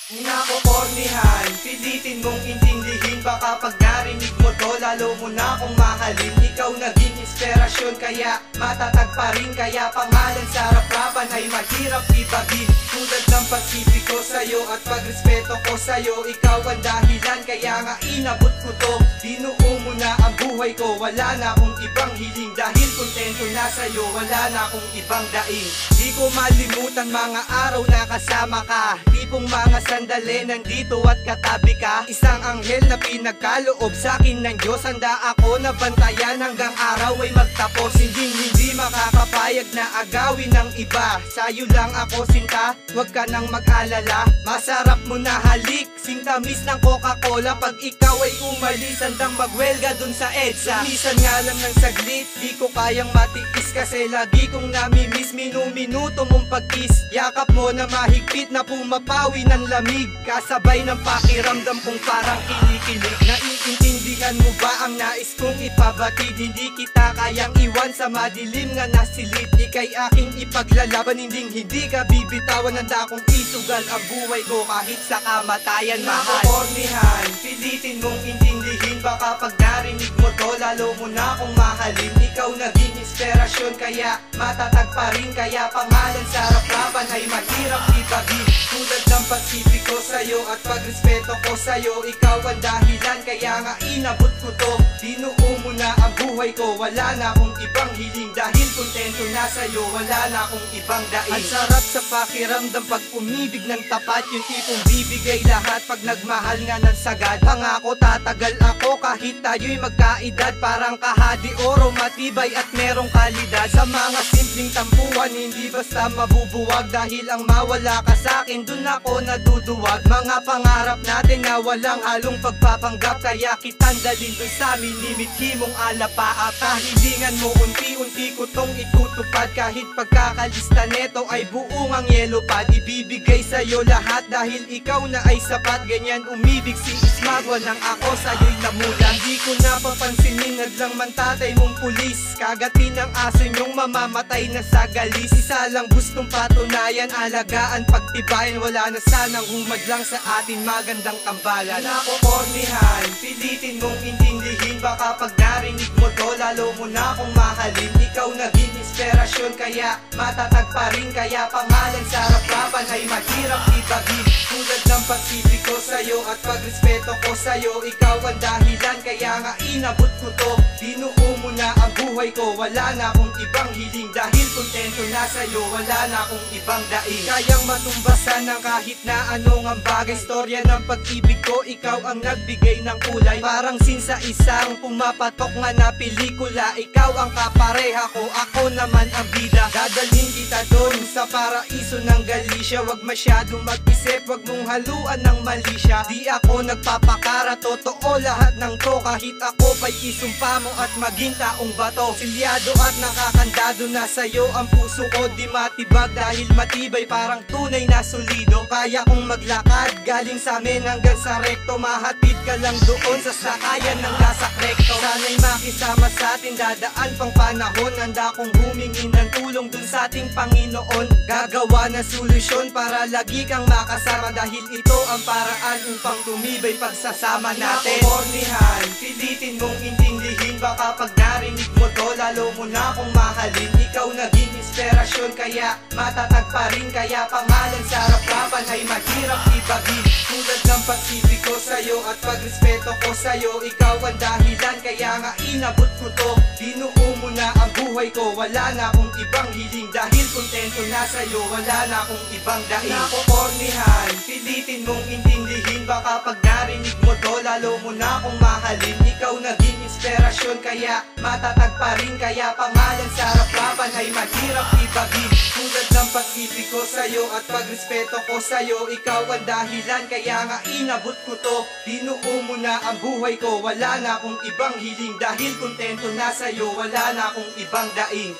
Nakokornihan, pilitin mong intindihin. Baka pag narinig mo to, lalo mo na akong mahalin. Ikaw naging inspirasyon, kaya matatag pa rin. Kaya pangalan sa harapan ay mahirap ibagin. Tulad ng pag-ibig ko sa'yo at pagrespeto ko sa'yo, ikaw ang dahilan, kaya nga inabot ko to. Binuo mo na ang buhay ko, wala na akong ibang hiling. Dahil kontento na sa'yo, wala na akong ibang daing. Di ko malimutan mga araw na kasama ka. Tipong mga sandali nandito at katabi ka. Isang anghel na pinagkaloob sa'kin ng Diyos. Handa ako na bantayan hanggang araw ay magtapos. Hindi makakapayag na agawin ng iba. Sa'yo lang ako sinta, huwag ka nang mag-alala. Masarap mo na halik, singtamis ng Coca-Cola. Pag ikaw ay umalis, handang magwelga dun sa EDSA. Minsan nga lang ng saglit, di ko kayang matiis. Kasi lagi kong namimiss, minuto mong pag-kiss. Yakap mo na mahigpit na pumapawi ng lamig. Kasabay ng pakiramdam kong parang kinikilig. Naiintindihan mo ba ang nais kong ipabatid? Hindi kita kayang iwan sa madilim nga nasilid. Ika'y aking ipaglalaban, hindi ka bibitawan. Handa akong isugal ang buhay ko kahit sa kamatayan, mahal. Nakokornihan, pilitin mong intindihin. Baka pag narinig mo to, lalo mo na akong mahalin. Ikaw naging inspirasyon, kaya matatag pa rin. Kaya pangalan sa harapan ay mahirap ibagin. Tulad ng pag-ibig ko sa'yo at pagrespeto ko sa'yo, ikaw ang dahilan, kaya nga inabot ko to. Binuo mo na ang buhay ko, wala na akong ibang hiling. Dahil kontento na sa'yo, wala na akong ibang daing. Ang sarap sa pakiramdam pag umibig ng tapat. Yung tipong bibigay lahat pag nagmahal nga ng sagad. Pangako tatagal ako kahit tayo'y magkaedad. Parang kahadi oro, matibay at merong kalidad. Sa mga simpleng tampuhan, hindi basta mabubuwag. Dahil ang mawala ka sa'kin, dun ako naduduwag. Mga pangarap natin na walang halong pagpapanggap. Kaya kitang dalhin dun sa minimithi mong alapaap. Kahilingan mo unti-unti ko tong itutupad. Kahit pagkakalista neto ay buong ang yellow pad. Ibibigay sa'yo lahat dahil ikaw na ay sapat. Ganyan umibig si Ismagwa nang ako sa'yo'y namulan. Di ko napapansinin, naglang man tatay mong pulis. Kagatin ng aso niyong mamamatay na sa galis. Isa lang gustong patunayan, alagaan, pagtibayan. Wala na sanang humadlang sa atin, magandang tambalan. Nakokornihan, pilitin mong intindihin. Baka pag narinig mo to, lalo mo na akong mahalin. Ikaw naging inspirasyon, kaya matatag pa rin. Kaya pangalan sa harapan ay mahirap ibagin. Tulad ng pag-ibig ko sa'yo at pagrespeto ko sa'yo, ikaw ang dahilan, kaya nga inabot ko to. Binuo mo na ang buhay ko, wala na akong ibang hiling. Dahil kontento na sa'yo, wala na akong ibang daing. Kayang matumbasan ng kahit na anong ang bagay. Storya ng pag-ibig ko, ikaw ang nagbigay ng kulay. Parang sin sa isang pumapatok nga na pelikula. Ikaw ang kapareha ko, ako naman ang bida. Dadalhin kita doon sa paraiso ng Galicia. Wag masyadong mag-isip, wag mong haluan ng mali siya. Di ako nagpapakara, totoo lahat ng to. Kahit ako pa'y isumpa mo at maging taong bato. Silyado at nakakandado na sa'yo ang puso ko. Di matibag dahil matibay, parang tunay na solido. Kaya kong maglakad galing sa amin hanggang sa rekto. Mahatid ka lang doon sa sakayan ng nasa rekto. Sana'y makisama sa atin, dadaan pang panahon. Handa kong humingi ng tulong dun sa ating Panginoon. Gagawa ng solusyon para lagi kang makasama. Dahil ito ang paraan upang tumibay pagsasama natin. Nakokornihan, pilitin mong intindihin. Baka pag narinig mo to, lalo mo na akong mahalin. Ikaw naging inspirasyon, kaya matatag pa rin. Kaya pangalan sa harapan ay mahirap ibagin. Tulad ng pag-ibig ko sa'yo at pagrespeto ko sa'yo, ikaw ang dahilan, kaya nga inabot ko to. Binuo mo na ang buhay ko, wala na akong ibang hiling. Dahil kontento na sa'yo, wala na akong ibang daing. Nakokornihan, pilitin mong intindihin. Baka pag narinig mo to, lalo mo na akong mahalin. Ikaw naging inspirasyon, kaya matatag pa rin. Kaya pangalan sa harapan ay mahirap ibagin. Tulad ng pag-ibig ko sa'yo at pagrespeto ko sa'yo, ikaw ang dahilan, kaya nga inabot ko to. Binuo mo na ang buhay ko, wala na akong ibang hiling. Dahil kontento na sa'yo, wala na akong ibang daing.